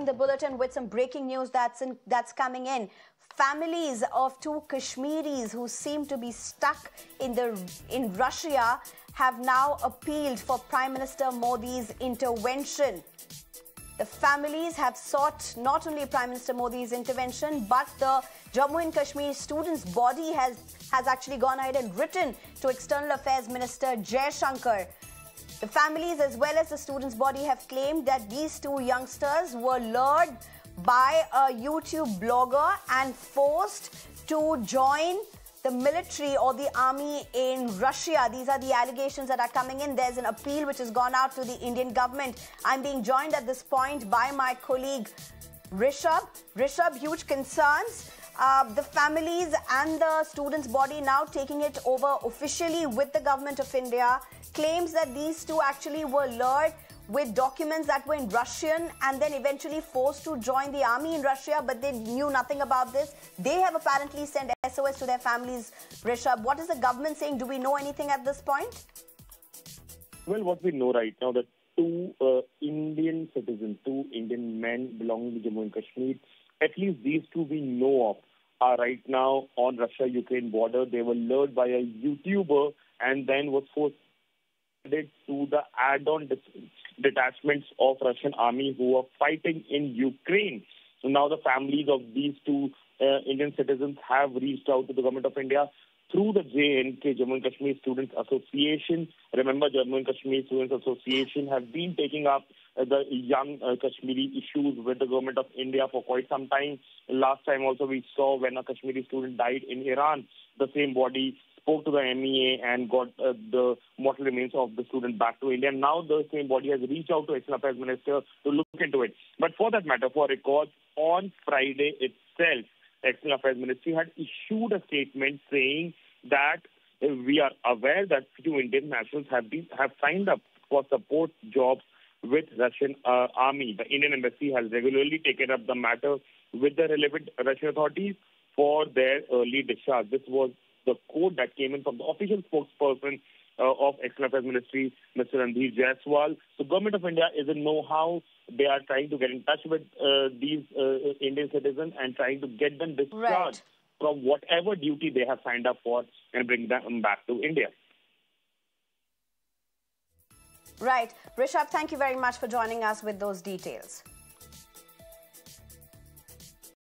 The bulletin with some breaking news that's coming in. Families of two Kashmiris who seem to be stuck in Russia have now appealed for Prime Minister Modi's intervention. The families have sought not only Prime Minister Modi's intervention, but the Jammu and Kashmir students' body has actually gone ahead and written to External Affairs Minister Jaishankar. The families as well as the students' body have claimed that these two youngsters were lured by a YouTube blogger and forced to join the military or the army in Russia. These are the allegations that are coming in. There's an appeal which has gone out to the Indian government. I'm being joined at this point by my colleague Rishabh. Rishabh, huge concerns. The families and the students' body now taking it over officially with the government of India, claims that these two actually were lured with documents that were in Russian and then eventually forced to join the army in Russia, but they knew nothing about this. They have apparently sent SOS to their families. Rishabh, what is the government saying? Do we know anything at this point? Well, what we know right now, that two Indian citizens, two Indian men belonging to Jammu and Kashmir, at least these two we know of, are right now on Russia-Ukraine border. They were lured by a YouTuber and then was forced to the add-on detachments of Russian army who are fighting in Ukraine. So now the families of these two Indian citizens have reached out to the government of India through the JNK, Jammu and Kashmir Students Association. Remember, Jammu and Kashmir Students Association have been taking up the young Kashmiri issues with the government of India for quite some time. Last time also we saw when a Kashmiri student died in Iran, the same body spoke to the MEA and got the mortal remains of the student back to India. Now the same body has reached out to External Affairs Minister to look into it. But for that matter, for records, on Friday itself, External Affairs Ministry had issued a statement saying that we are aware that few Indian nationals have signed up for support jobs with Russian army. The Indian embassy has regularly taken up the matter with the relevant Russian authorities for their early discharge. This was the quote that came in from the official spokesperson of External Affairs Ministry, Mr. Ranveer Jaiswal. So government of India is in know-how. They are trying to get in touch with these Indian citizens and trying to get them discharged from whatever duty they have signed up for and bring them back to India. Right. Rishabh, thank you very much for joining us with those details.